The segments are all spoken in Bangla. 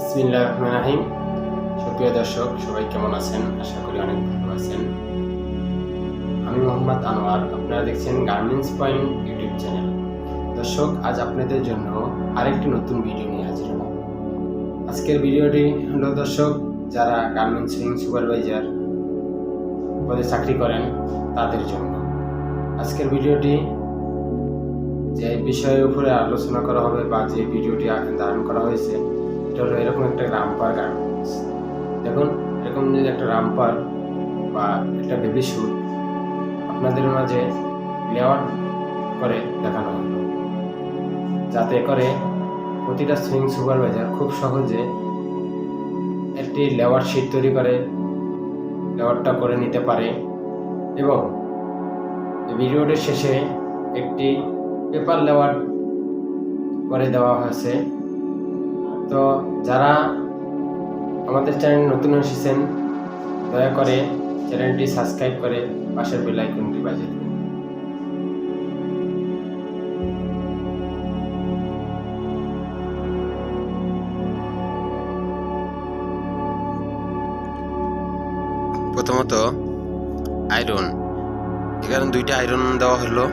বিসমিল্লাহির রহমানির রহিম। সুপ্রিয় দর্শক, সবাই কেমন আছেন? আশা করি অনেক ভালো আছেন। আমি মোহাম্মদ আনোয়ার, আপনারা দেখছেন গার্মেন্টস পয়েন্ট ইউটিউব চ্যানেল। দর্শক, আজ আপনাদের জন্য আরেকটি নতুন ভিডিও নিয়ে হাজির হলাম। আজকের ভিডিওটি হলো দর্শক, যারা গার্মেন্টস সুপারভাইজার পদে চাকরি করেন তাদের জন্য। আজকের ভিডিওটি যে বিষয়ের উপরে আলোচনা করা হবে বা যে ভিডিওটি ধারণ করা হয়েছে, এটা হলো এরকম একটা রামপার গার্মেন্টস। দেখুন, এরকম যদি একটা রামপার বা একটা বেবি শুট আপনাদের মাঝে লেআউট করে দেখানো হলো, যাতে করে প্রতিটা সুইং সুপারভাইজার খুব সহজে একটি লেআউট শিট তৈরি করে লেআউটটা করে নিতে পারে। এবং ভিডিওটির শেষে একটি পেপার লেআউট করে দেওয়া হয়েছে। তো যারা আমাদের চ্যানেল নতুন এসেছেন, দয়া করে চ্যানেলটি সাবস্ক্রাইব করে পাশের বেল আইকনটি বাজিয়ে দিন। প্রথমত আয়রন, এখানে দুইটা আয়রন দেওয়া হলো।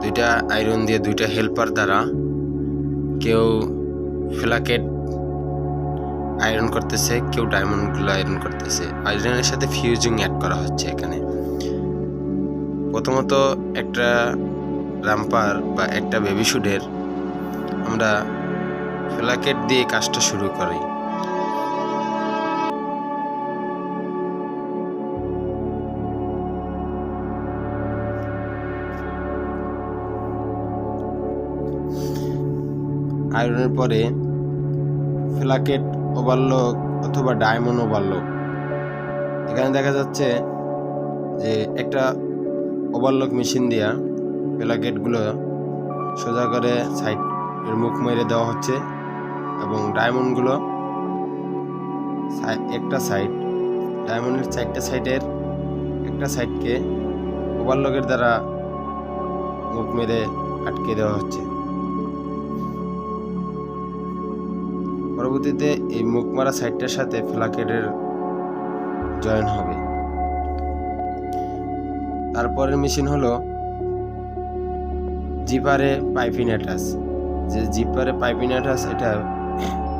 দুইটা আয়রন দিয়ে দুইটা হেল্পার দ্বারা কেউ ফ্ল্যাকেট আয়রন করতেছে, কেউ ডায়মন্ডগুলো আয়রন করতেছে। আয়রনের সাথে ফিউজিং অ্যাড করা হচ্ছে এখানে। প্রথমত একটা রাম্পার বা একটা বেবি শুটের আমরা ফ্ল্যাকেট দিয়ে কাজটা শুরু করি। আয়রনের পরে ফ্ল্যাকেট ওভারলক অথবা ডায়মন্ড ওভারলক, এখানে দেখা যাচ্ছে যে একটা ওভারলক মেশিন দিয়া ফ্ল্যাকেটগুলো সোজা করে সাইডের মুখ মেরে দেওয়া হচ্ছে এবং ডায়মন্ডগুলো একটা সাইড, ডায়মন্ডের চারটা সাইডের একটা সাইডকে ওভারলকের দ্বারা মুখ মেরে আটকে দেওয়া হচ্ছে। পরবর্তীতে এই মুখ মারা সাইডটার সাথে ফ্ল্যাকেটের জয়েন হবে। তারপরের মেশিন হলো জিপারে পাইপিং অ্যাটাচ। যে জিপারে পাইপিং অ্যাটাচ, এটা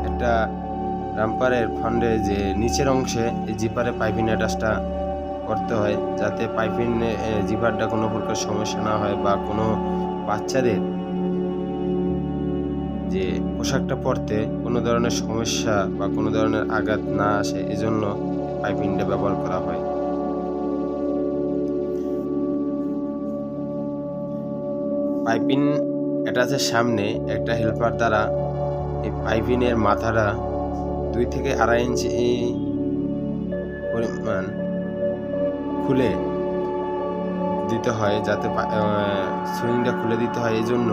একটা রাম্পারের ফান্ডে যে নিচের অংশে এই জিপারে পাইপিং অ্যাটাচটা করতে হয়, যাতে পাইপিং জিপারটা কোনো প্রকার সমস্যা না হয় বা কোনো বাচ্চাদের যে পোশাকটা পরতে কোনো ধরনের সমস্যা বা কোনো ধরনের আঘাত না আসে, এজন্য পাইপিংটা ব্যবহার করা হয়। পাইপিং অ্যাটাচের সামনে একটা হেল্পার দ্বারা এই পাইপিংয়ের মাথাটা 2 থেকে 2.5 ইঞ্চি পরিমাণ খুলে দিতে হয়, যাতে সুইংটা খুলে দিতে হয়। এই জন্য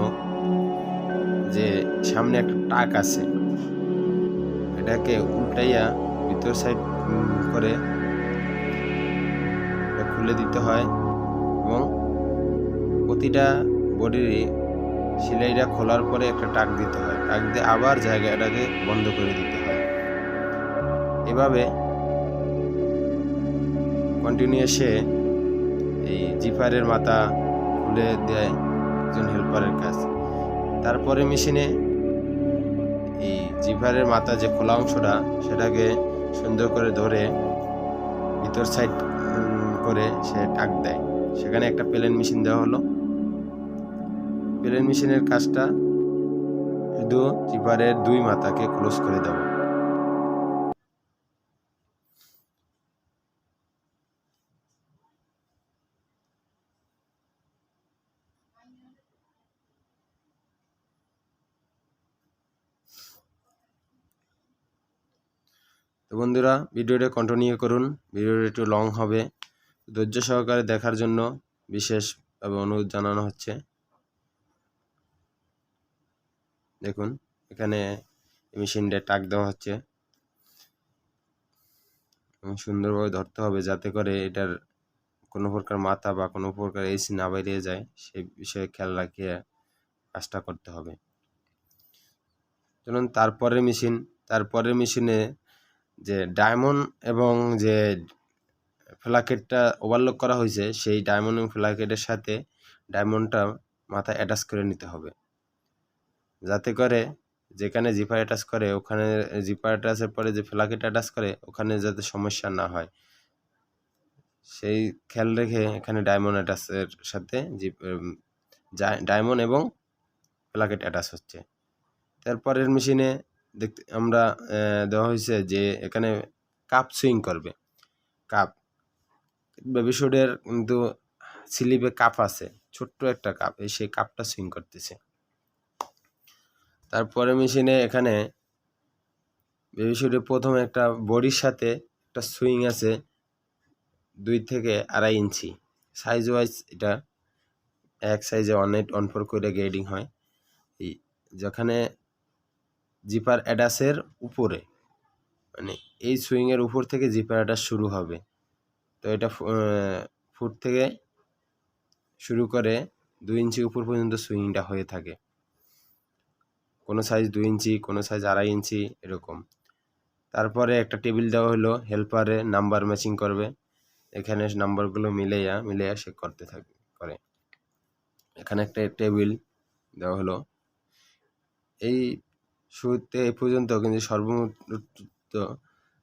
যে সামনে একটা টাক আছে, এটাকে উল্টাইয়া ভিতর সাইড করে খুলে দিতে হয় এবং প্রতিটা বডির সেলাইটা খোলার পরে একটা টাক দিতে হয়। টাক দিয়ে আবার জায়গাটাকে বন্ধ করে দিতে হয়। এভাবে কন্টিনিউয়াসে এই জিপারের মাথা খুলে দেয় একজন হেল্পারের কাজ। তারপরে মেশিনে এই জিপারের মাথা যে খোলা অংশটা, সেটাকে সুন্দর করে ধরে ভিতর সাইড করে সে টাক দেয়। সেখানে একটা প্লেন মেশিন দেওয়া হলো। প্লেন মেশিনের কাজটা শুধু জিপারের 2 মাথাকে ক্লোজ করে দেওয়া। তো বন্ধুরা, ভিডিওটা কন্টিনিউ করুন। ভিডিওটা একটু লং হবে, ধৈর্য সহকারে দেখার জন্য বিশেষভাবে অনুরোধ জানানো হচ্ছে। দেখুন, এখানে মেশিনটা টাক দেওয়া হচ্ছে এবং সুন্দরভাবে ধরতে হবে, যাতে করে এটার কোনো প্রকার মাথা বা কোনো প্রকার এসি না বেরিয়ে যায়, সেই বিষয়ে খেয়াল রাখিয়ে কাজটা করতে হবে। চলুন তারপরে মেশিন তারপরের মেশিনে যে ডায়মন্ড এবং যে ফ্ল্যাকেটটা ওভারলক করা হয়েছে সেই ডায়মন্ড এবং ফ্ল্যাকেটের সাথে ডায়মন্ডটা মাথায় অ্যাটাচ করে নিতে হবে, যাতে করে যেখানে জিপার অ্যাটাচ করে ওখানে জিপার অ্যাটাচের পরে যে ফ্ল্যাকেট অ্যাটাচ করে ওখানে যাতে সমস্যা না হয় সেই খেয়াল রেখে এখানে ডায়মন্ড অ্যাটাচের সাথে ডায়মন্ড এবং ফ্ল্যাকেট অ্যাটাচ হচ্ছে। তারপরের মেশিনে দেখতে আমরা দেওয়া হয়েছে যে এখানে কাপ সুইং করবে। কাপ বেবিশুডের কিন্তু স্লিপে কাপ আছে, ছোট্ট একটা কাপ, সেই কাপটা সুইং করতেছে। তারপরে মেশিনে এখানে বেবিশুডের প্রথমে একটা বডির সাথে একটা সুইং আছে 2 থেকে 2.5 ইঞ্চি সাইজ ওয়াইজ, এটা এক সাইজে 1.4 করে গ্রেডিং হয়। যেখানে জিপার অ্যাডাসের উপরে, মানে এই সুইংয়ের উপর থেকে জিপার অ্যাডাস শুরু হবে। তো এটা ফুট থেকে শুরু করে 2 ইঞ্চি উপর পর্যন্ত সুইংটা হয়ে থাকে। কোনো সাইজ 2 ইঞ্চি, কোনো সাইজ 2.5 ইঞ্চি এরকম। তারপরে একটা টেবিল দেওয়া হলো, হেল্পারে নাম্বার ম্যাচিং করবে। এখানে নাম্বারগুলো মিলাইয়া সে করতে করে। এখানে একটা টেবিল দেওয়া হলো। এই শুরুতে এই পর্যন্ত কিন্তু সর্বমোট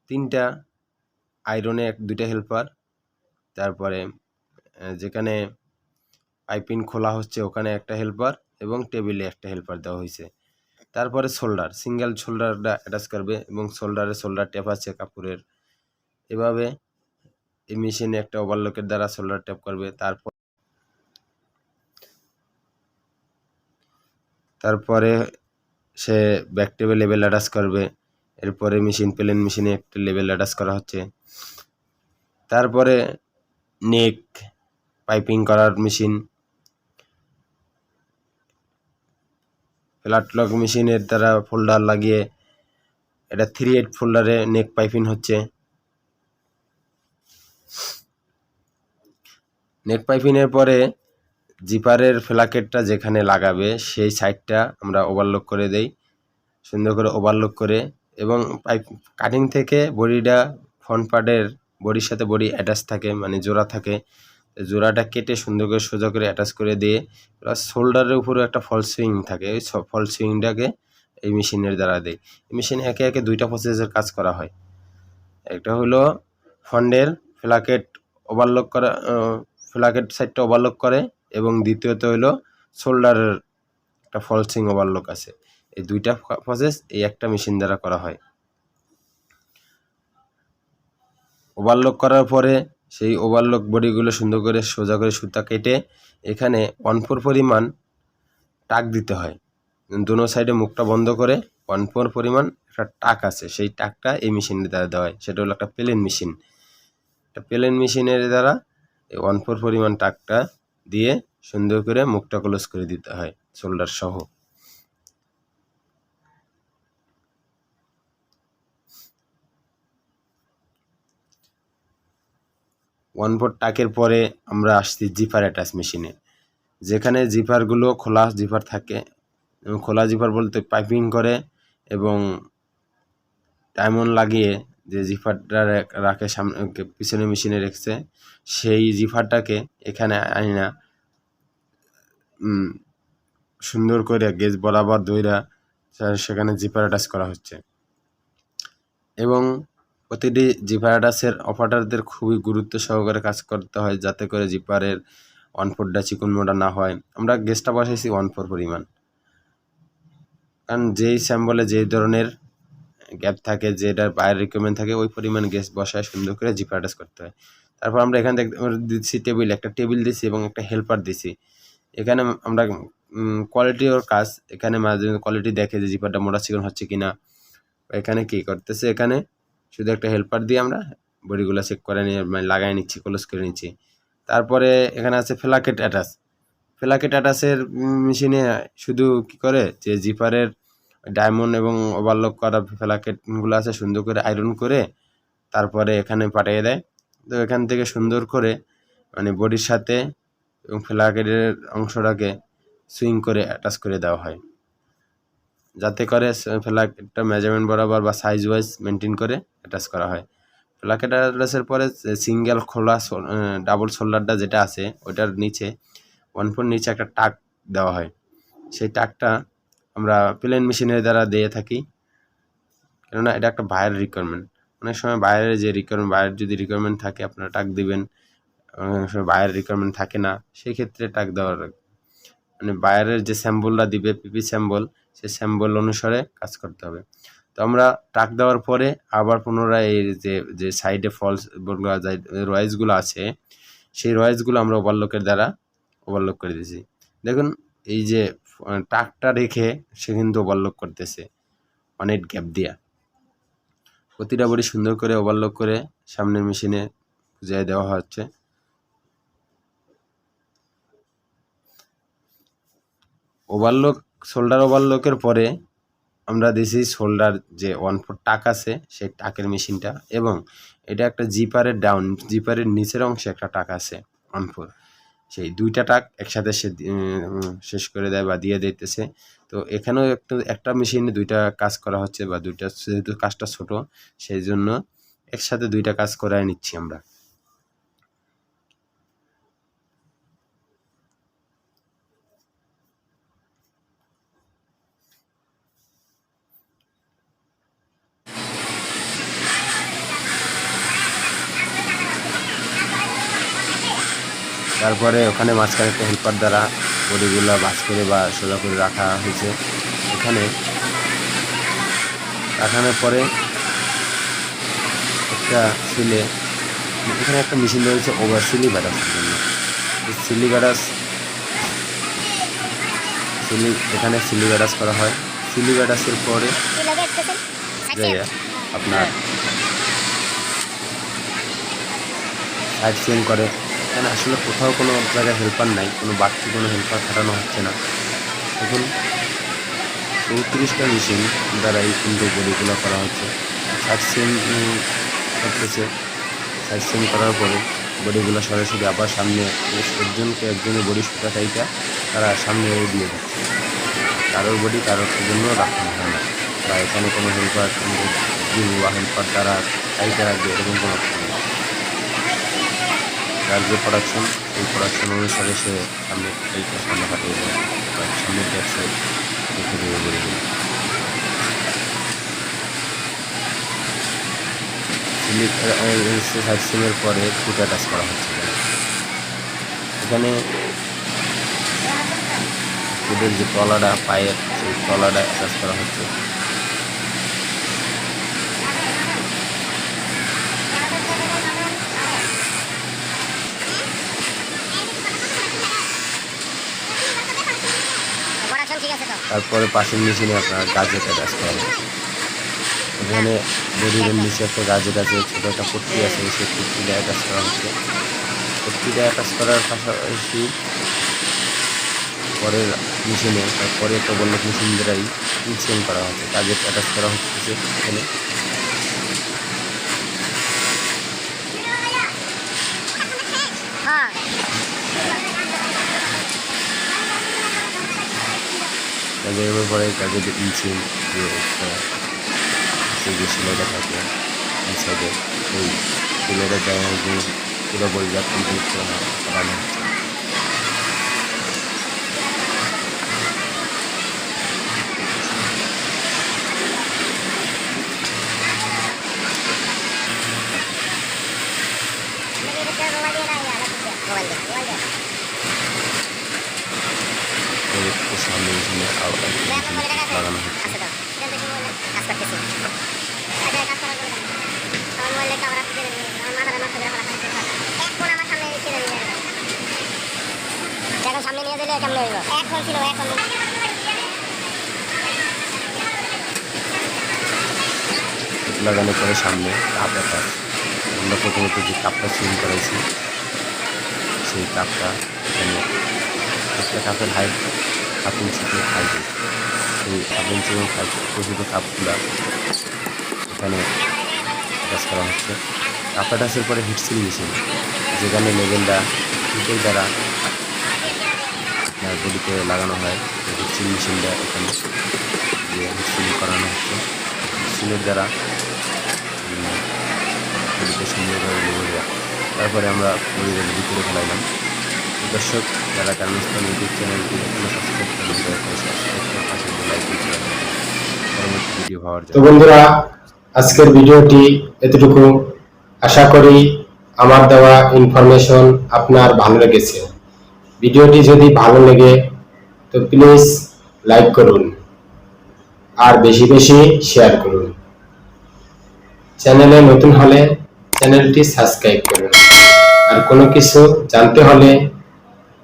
3টা আয়রনে 2টা হেল্পার, তারপরে যেখানে পাইপিং খোলা হচ্ছে ওখানে একটা হেল্পার এবং টেবিলে একটা হেল্পার দেওয়া হয়েছে। তারপরে শোল্ডার, সিঙ্গেল শোল্ডারটা অ্যাটাচ করবে এবং শোল্ডার ট্যাপ আছে কাপড়ের। এভাবে এই মেশিনে একটা ওভারলকের দ্বারা শোল্ডার ট্যাপ করবে। তারপরে সে ব্যাক টেবিল লেভেল অ্যাটাচ করবে। এরপরে প্লেন মেশিনে একটা লেভেল অ্যাটাচ করা হচ্ছে। তারপরে নেক পাইপিং করার মেশিন, ফ্ল্যাট লক মেশিনের দ্বারা ফোল্ডার লাগিয়ে এটা 3/8 ফোল্ডারে নেক পাইপিং হচ্ছে। নেক পাইপিংয়ের পরে জিপারের ফ্ল্যাকেটটা যেখানে লাগাবে সেই সাইডটা আমরা ওভারলক করে দেই, সুন্দর করে ওভারলক করে, এবং পাইপ কাটিং থেকে বডিটা ফ্রন্ট পার্টের বডির সাথে বডি অ্যাটাচ থাকে, মানে জোড়া থাকে, জোড়াটা কেটে সুন্দর করে সোজা করে অ্যাটাচ করে দিয়ে প্লাস শোল্ডারের উপরে একটা ফল সুইং থাকে, ওই ফল সুইংটাকে এই মেশিনের দ্বারা দেয়। এই মেশিনে একে একে 2টা প্রসেসের কাজ করা হয়। একটা হলো ফন্ডের ফ্ল্যাকেট ওভারলক করা, ফ্ল্যাকেট সাইডটা ওভারলক করে, এবং দ্বিতীয়ত হলো শোল্ডারের একটা ফল সুইং ওভারলক আছে। এই 2টা প্রসেস এই একটা মেশিন দ্বারা করা হয়। ওভারলক করার পরে সেই ওভারলক বডিগুলো সুন্দর করে সোজা করে সুতা কেটে এখানে 1/4 পরিমাণ টাক দিতে হয়। দোনো সাইডে মুখটা বন্ধ করে 1/4 পরিমাণ একটা টাক আছে, সেই টাকটা এই মেশিনের দ্বারা দেওয়া হয়। সেটা হলো একটা প্লেন মেশিন। একটা প্লেন মেশিনের দ্বারা এই 1/4 পরিমাণ টাকটা দিয়ে সুন্দর করে মুখটা ক্লোজ করে দিতে হয় শোল্ডার সহ। 1/4 টাকের পরে আমরা আসছি জিপার অ্যাটাচ মেশিনে, যেখানে জিপারগুলো খোলা জিপার থাকে, এবং খোলা জিপার বলতে পাইপিং করে এবং ডায়মন্ড লাগিয়ে যে জিপারটা রাখে সামনে পিছনে মেশিনে রেখেছে, সেই জিপারটাকে এখানে আইনা সুন্দর করে গেজ বরাবর দইরা সেখানে জিপার অ্যাটাচ করা হচ্ছে। এবং প্রতিটি জিপার অ্যাটাচের অপারেটরদের খুবই গুরুত্ব সহকারে কাজ করতে হয়, যাতে করে জিপারের 1/4টা চিকন মোটা না হয়। আমরা গেজটা বসাইছি 1/4 পরিমাণ, কারণ যেই স্যাম্বলে যেই ধরনের গ্যাপ থাকে, যেটার বাইরের রিকোয়ারমেন্ট থাকে, ওই পরিমাণ গ্যাস বসায় সুন্দর করে জিপার অ্যাটাচ করতে হয়। তারপর আমরা এখানে দিচ্ছি একটা টেবিল দিছি এবং একটা হেল্পার দিছি। এখানে আমরা কোয়ালিটি ওর কাজ, এখানে মাঝে কোয়ালিটি দেখে যে জিপারটা মোটা চিকন হচ্ছে কিনা। এখানে কি করতেছে, এখানে শুধু একটা হেল্পার দিয়ে আমরা বডিগুলো চেক করে নিয়ে লাগাই নিচ্ছি, ক্লোজ করে নিচ্ছি। তারপরে এখানে আছে ফ্ল্যাকেট অ্যাটাচের মেশিনে শুধু কি করে যে জিপারের ডায়মন্ড এবং ওভারলক করা ফ্ল্যাকেটগুলো আছে সুন্দর করে আয়রন করে তারপরে এখানে পাঠিয়ে দেয়। তো এখান থেকে সুন্দর করে মানে বডির সাথে এবং ফ্ল্যাকেটের অংশটাকে সুইং করে অ্যাটাচ করে দেওয়া হয়। যাতে করে ফ্ল্যাগ একটা মেজারমেন্ট বরাবর বা সাইজ ওয়াইজ মেনটেন করে অ্যাটাচ করা হয়। ফ্ল্যাগ অ্যাটাচের পরে সিঙ্গেল খোলা ডাবল শোল্ডারটা যেটা আছে ওইটার নিচে 1 ফুট নিচে একটা টাক দেওয়া হয়। সেই টাকটা আমরা প্লেন মেশিনের দ্বারা দিয়ে থাকি, কেননা এটা একটা বাইরের রিকোয়ারমেন্ট। অনেক সময় বাইরের যে বাইরের যদি রিকোয়ারমেন্ট থাকে আপনারা টাক দিবেন, অনেক সময় বাইরের রিকোয়ারমেন্ট থাকে না, সেই ক্ষেত্রে টাক দেওয়ার মানে বাইরের যে স্যাম্বলটা দিবে পিপি স্যাম্বল, সেই স্যাম্বল অনুসারে কাজ করতে হবে। তো আমরা টাক দেওয়ার পরে আবার পুনরায় এই যে সাইডে ফলস রয়েসগুলো আছে সেই রয়েসগুলো আমরা ওভারলকের দ্বারা ওভারলক করে দিয়েছি। দেখুন এই যে টাকটা রেখে সে কিন্তু ওভারলক করতেছে অনেক গ্যাপ দিয়া। প্রতিটা বডি সুন্দর করে ওভারলক করে সামনের মেশিনে বুঝিয়ে দেওয়া হচ্ছে। ওভারলক শোল্ডার ওভারলকের পরে আমরা দিছি শোল্ডার যে 1 ফুট টাক আছে সেই টাকের মেশিনটা, এবং এটা একটা জিপারের নিচের অংশে একটা টাক আছে 1 ফুট, সেই দুইটা টাক একসাথে সে শেষ করে দেয় বা দিয়ে দিতেছে। তো এখানেও একটা মেশিনে দুইটা কাজ করা হচ্ছে, বা দুইটা যেহেতু কাজটা ছোট সেই জন্য একসাথে দুইটা কাজ করায় নিচ্ছি আমরা। তারপরে ওখানে মাঝখানে একটা হেল্পার দ্বারা বডিগুলো ভাঁজ করে বা সোজা করে রাখা হয়েছে। এখানে রাখানোর পরে একটা এখানে একটা মেশিন রয়েছে ওভার সিলিবারাসের জন্য। এখানে সিলিবারাস করা হয়। সিলিবারাসের পরে আপনার সাইড চেঞ্জ করে। এখানে আসলে কোথাও কোনো জায়গায় হেল্পার নাই, কোনো বাড়তি কোনো হেল্পার খাটানো হচ্ছে না। এখন 34টা মেশিন দ্বারাই কিন্তু বডিগুলো করা হচ্ছে। সাইড চেঞ্জ করতেছে, সাইড চেঞ্জ করার পরে বডিগুলো সরাসরি আবার সামনে একজনের বডি সুতা টাইটা তারা সামনে দিয়ে দিচ্ছে। কারোর বডি কারোর জন্য রাখানো হয় না, বা এখানে কোনো হেল্পার হেল্পার তারা টাইটে রাখবে এরকম কোনো অপশন নেই। তার যে প্রোডাকশন এই প্রোডাকশন অনুসারে সে সামনে এইটা সামনে কাটিয়ে দেয় বা সামনের ব্যাক সাইড রেখে দেবে বডিগুলো। সাইড সিমের পরে ফুট অ্যাটাচ করা হচ্ছে। এখানে ফুটের যে তলাটা পায়ের সেই তলাটা অ্যাটাচ করা হচ্ছে। তারপরে পাশের মেশিনে আপনার গাজেট অ্যাটাচ করা হচ্ছে। এখানে বডির নিচে একটা গাজেট আছে, ছোটো একটা পট্টি আছে, সেই পট্টিটা অ্যাটাচ করা হচ্ছে। পট্টিটা অ্যাটাচ করার পাশাপাশি পরের মেশিনে তারপরে তো বললো মেশিন দ্বারাই চেঞ্জ করা হচ্ছে, গাজেট অ্যাটাচ করা হচ্ছে। এখানে গাজেটের পরে গাজেটের ইঞ্জিন যে সিলাইটা থাকে ইনসাইডে সেই সিলাইটার জায়গায় যে পুরো বডিটা কমপ্লিট করানো হচ্ছে। সামনে মেশিনে লাগানো হচ্ছে। সামনে নিয়ে দিলে কেমন হইব? এখন ছিল এখন লাগানোর পরে সামনে কাপ অ্যাটাচ। আমরা প্রথমত যে কাপটা চেঞ্জ করাইছি সেই কাপটা এখানে একটা কাপের হাইট 1/2 ইঞ্চি হাইট, সেই 1/2 ইঞ্চি এবং প্রকৃত কাপগুলা এখানে অ্যাটাচ করা হচ্ছে। কাপ অ্যাটাচের পরে হিটসিল মেশিন, যেখানে লেভেলটা হিটের দ্বারা বডিতে লাগানো হয়, হিটসিল মেশিনটা এখানে যে সিল করানো হচ্ছে। সিলের দ্বারা সুন্দরভাবে লেগে দেওয়া, তারপরে আমরা পরিবারের ভিতরে ফেলাইলাম। দর্শক, যারা গার্মেন্টস পয়েন্ট ইউটিউব চ্যানেলটি এখনো সাবস্ক্রাইব করেন দয়া করে সাবস্ক্রাইব করে পাশে লাইক দিয়ে পরবর্তী ভিডিও পাওয়ার জন্য। তো বন্ধুরা, আজকের ভিডিওটি এতটুকু। আশা করি আমার দেওয়া ইনফরমেশন আপনার ভালো লেগেছে। ভিডিওটি যদি ভালো লেগে তো প্লিজ লাইক করুন আর বেশি বেশি শেয়ার করুন। চ্যানেলে নতুন হলে চ্যানেলটি সাবস্ক্রাইব করুন। আর কোনো কিছু জানতে হলে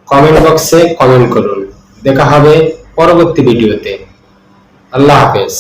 কমেন্ট বক্সে কমেন্ট করুন। দেখা হবে পরবর্তী ভিডিওতে। আল্লাহ হাফেজ।